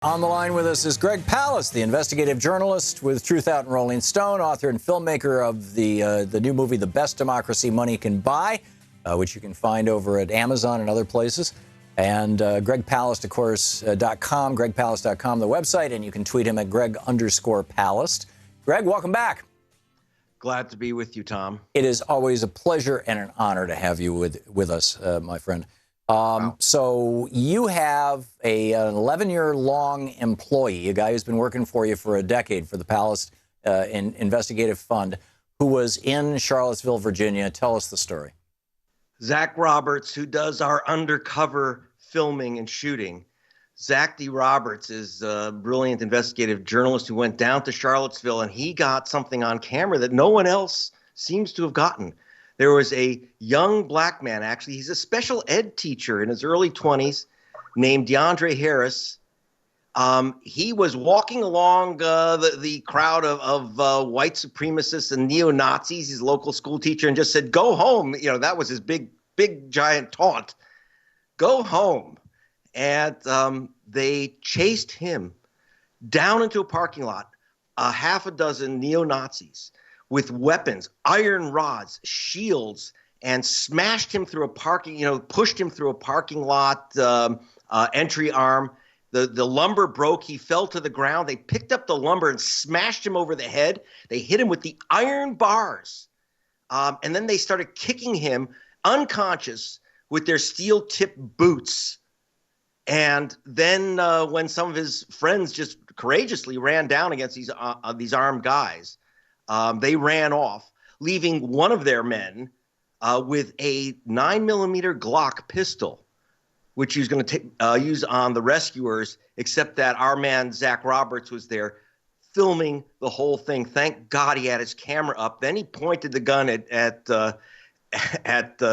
On the line with us is Greg Palast, the investigative journalist with Truth Out and Rolling Stone, author and filmmaker of the new movie, The Best Democracy Money Can Buy, which you can find over at Amazon and other places. And Greg Palast, of course, .com, gregpalast.com, the website, and you can tweet him at Greg_Palast. Greg, welcome back. Glad to be with you, Tom. It is always a pleasure and an honor to have you with us, my friend. Wow. So you have an 11-year-long employee, a guy who's been working for you for a decade for the Palast Investigative Fund, who was in Charlottesville, Virginia. Tell us the story. Zach Roberts, who does our undercover filming and shooting. Zach D. Roberts is a brilliant investigative journalist who went down to Charlottesville, and he got something on camera that no one else seems to have gotten. There was a young black man, actually, he's a special ed teacher in his early 20s, named DeAndre Harris. He was walking along the crowd of white supremacists and neo-Nazis, his local school teacher, and just said, "Go home." You know, that was his big, giant taunt. Go home. And they chased him down into a parking lot, a half a dozen neo-Nazis with weapons, iron rods, shields, and smashed him through a pushed him through a parking lot entry arm. The lumber broke. He fell to the ground. They picked up the lumber and smashed him over the head. They hit him with the iron bars. And then they started kicking him unconscious with their steel-tipped boots. And then when some of his friends just courageously ran down against these armed guys, they ran off, leaving one of their men with a 9mm Glock pistol, which he was going to use on the rescuers, except that our man, Zach Roberts, was there filming the whole thing. Thank God he had his camera up. Then he pointed the gun at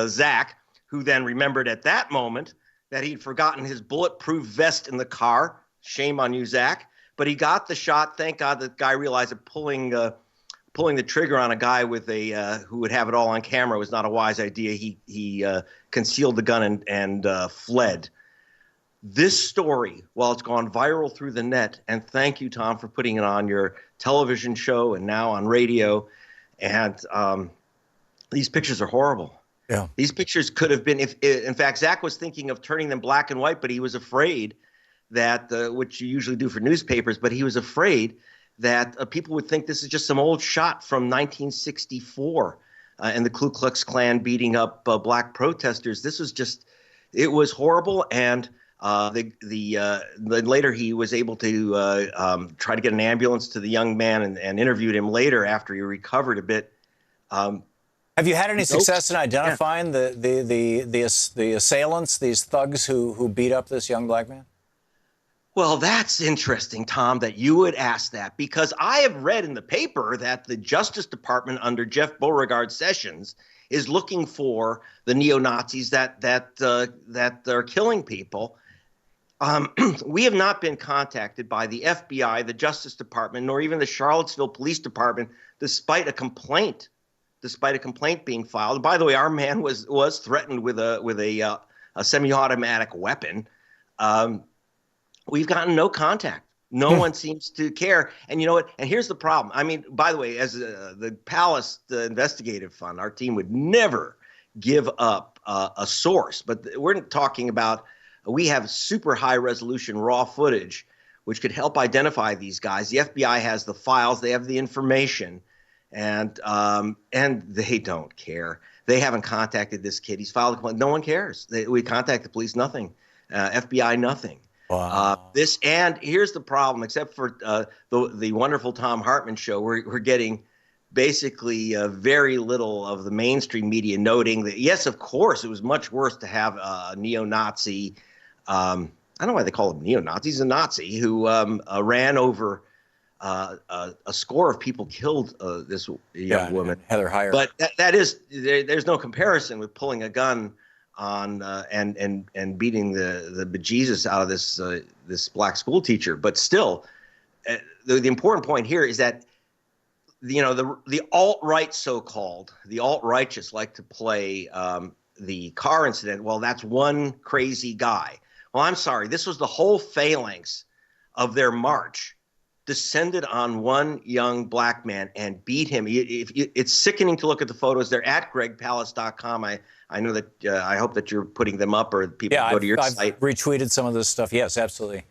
Zach, who then remembered at that moment that he'd forgotten his bulletproof vest in the car. Shame on you, Zach. But he got the shot. Thank God the guy realized that pulling the trigger on a guy with who would have it all on camera was not a wise idea. He concealed the gun and fled. This story, while it's gone viral through the net, and thank you, Tom, for putting it on your television show and now on radio, and these pictures are horrible. Yeah, these pictures could have been, in fact, Zach was thinking of turning them black and white, but he was afraid that, which you usually do for newspapers, but he was afraid that people would think this is just some old shot from 1964 and the Ku Klux Klan beating up black protesters. This was just, it was horrible. And later he was able to try to get an ambulance to the young man and interviewed him later after he recovered a bit. Have you had any success in identifying the assailants, these thugs who beat up this young black man? Well, that's interesting, Tom, that you would ask that, because I have read in the paper that the Justice Department under Jeff Beauregard Sessions is looking for the neo-Nazis that are killing people. We have not been contacted by the FBI, the Justice Department, nor even the Charlottesville Police Department, despite a complaint being filed. By the way, our man was threatened with a semi-automatic weapon. We've gotten no contact. No one seems to care. And you know what? And here's the problem. I mean, by the way, as the Palast Investigative Fund, our team would never give up a source. But we're talking about, we have super high resolution raw footage, which could help identify these guys. The FBI has the files. They have the information. And they don't care. They haven't contacted this kid. He's filed a complaint. No one cares. We contact the police, nothing. FBI, nothing. Wow. And here's the problem. Except for the wonderful Thom Hartmann show, we're getting basically very little of the mainstream media noting that, yes, of course, it was much worse to have a neo-Nazi. I don't know why they call him neo-Nazi. He's a Nazi who ran over a score of people, killed this young woman, Heather Heyer. But there's no comparison with pulling a gun on and beating the bejesus out of this black school teacher. But still, the important point here is that the alt-right, so-called the alt-righteous, like to play the car incident. Well, that's one crazy guy. Well, I'm sorry, this was the whole phalanx of their march descended on one young black man and beat him. It's sickening to look at the photos. They're at gregpalast.com. I know that I hope that you're putting them up, or people go to your site. I've retweeted some of this stuff. Yes, absolutely.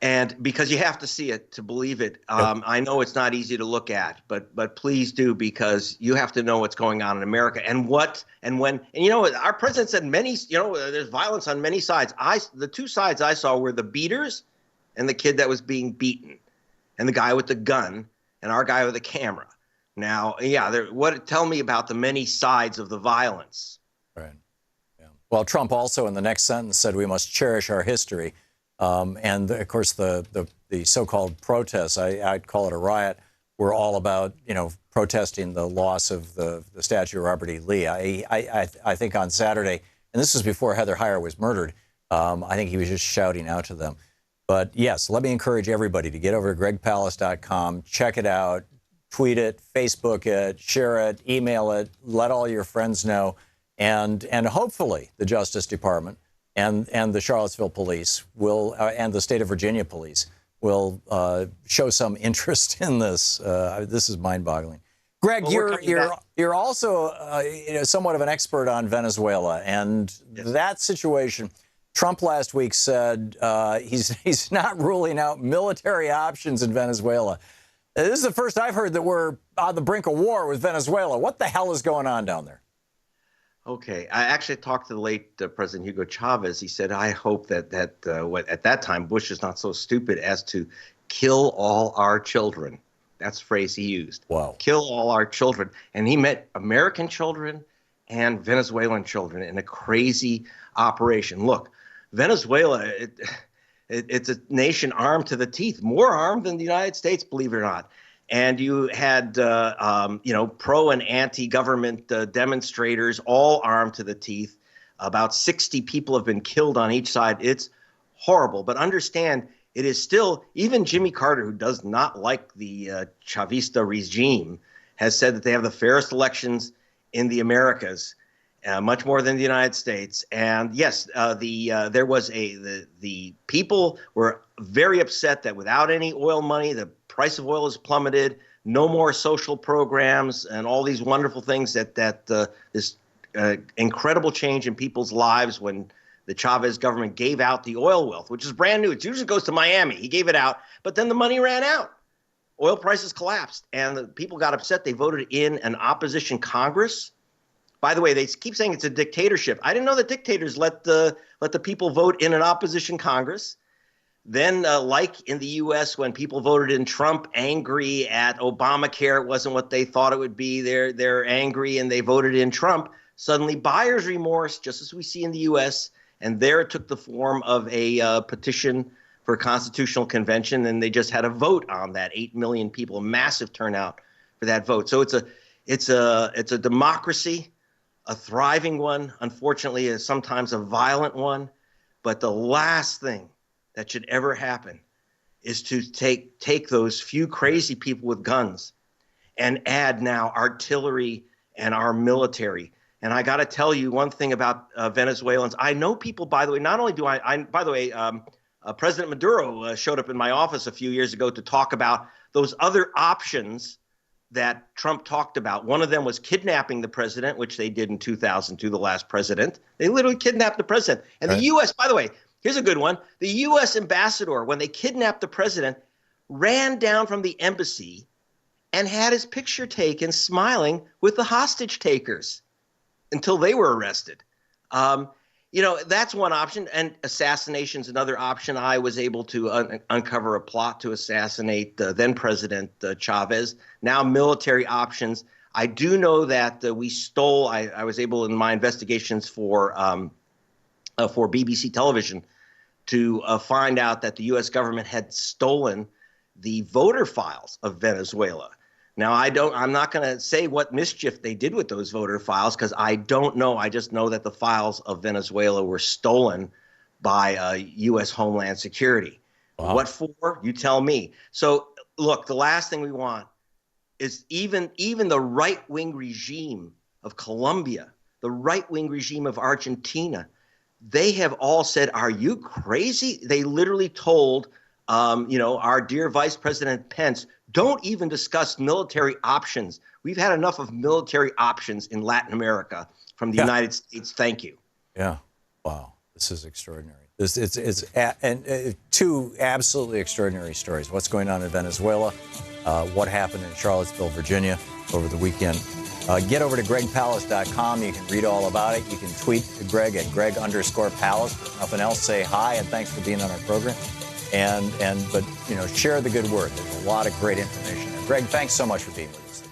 And because you have to see it to believe it. I know it's not easy to look at, but please do, because you have to know what's going on in America and what and when. And our president said there's violence on many sides. The two sides I saw were the beaters and the kid that was being beaten, and the guy with the gun, and our guy with the camera. Now, tell me about the many sides of the violence. Right. Yeah. Well, Trump also in the next sentence said we must cherish our history. And of course, the so-called protests, I'd call it a riot, were all about, protesting the loss of the statue of Robert E. Lee. I think on Saturday, and this was before Heather Heyer was murdered, I think he was just shouting out to them. But yes, let me encourage everybody to get over to gregpalast.com, check it out, tweet it, Facebook it, share it, email it, let all your friends know, and hopefully the Justice Department and the Charlottesville police will, and the state of Virginia police will show some interest in this. This is mind-boggling. Greg, you're also somewhat of an expert on Venezuela and that situation. Trump last week said he's not ruling out military options in Venezuela. This is the first I've heard that we're on the brink of war with Venezuela. What the hell is going on down there? Okay, I actually talked to the late President Hugo Chavez. He said, I hope that at that time Bush is not so stupid as to kill all our children. That's the phrase he used. Wow. Kill all our children. And he meant American children and Venezuelan children in a crazy operation. Look, Venezuela, it's a nation armed to the teeth, more armed than the United States, believe it or not. And you had, pro and anti-government demonstrators, all armed to the teeth. About 60 people have been killed on each side. It's horrible. But understand, it is still, even Jimmy Carter, who does not like the Chavista regime, has said that they have the fairest elections in the Americas. Much more than the United States. And yes, there was the people were very upset that without any oil money, the price of oil has plummeted, no more social programs and all these wonderful things that this incredible change in people's lives when the Chavez government gave out the oil wealth, which is brand new. It usually goes to Miami. He gave it out, but then the money ran out. Oil prices collapsed and the people got upset. They voted in an opposition Congress. By the way, they keep saying it's a dictatorship. I didn't know that dictators let the people vote in an opposition Congress. Then, like in the U.S., when people voted in Trump, angry at Obamacare, it wasn't what they thought it would be. They're angry and they voted in Trump. Suddenly, buyer's remorse, just as we see in the U.S., and there it took the form of a petition for a constitutional convention, and they just had a vote on that. 8 million people, a massive turnout for that vote. So it's a democracy. A thriving one, unfortunately, is sometimes a violent one. But the last thing that should ever happen is to take those few crazy people with guns and add now artillery and our military. And I got to tell you one thing about Venezuelans. I know people, by the way, not only do President Maduro showed up in my office a few years ago to talk about those other options that Trump talked about. One of them was kidnapping the president, which they did in 2002, the last president. They literally kidnapped the president. And the U.S., by the way, here's a good one. The U.S. ambassador, when they kidnapped the president, ran down from the embassy and had his picture taken smiling with the hostage takers until they were arrested. That's one option. And assassination's another option. I was able to uncover a plot to assassinate then President Chavez. Now military options. I do know that we stole. I was able in my investigations for BBC television to find out that the U.S. government had stolen the voter files of Venezuela. Now, I'm not going to say what mischief they did with those voter files because I don't know. I just know that the files of Venezuela were stolen by U.S. Homeland Security. Wow. What for? You tell me. So, look, the last thing we want is even the right-wing regime of Colombia, the right-wing regime of Argentina, they have all said, are you crazy? They literally told Our dear Vice President Pence, don't even discuss military options. We've had enough of military options in Latin America from the United States. Thank you. Yeah. Wow. This is extraordinary. Two absolutely extraordinary stories. What's going on in Venezuela, what happened in Charlottesville, Virginia over the weekend. Get over to gregpalast.com. You can read all about it. You can tweet to Greg at Greg_Palast. If nothing else, say hi and thanks for being on our program. But share the good word. There's a lot of great information there. Greg, thanks so much for being with us.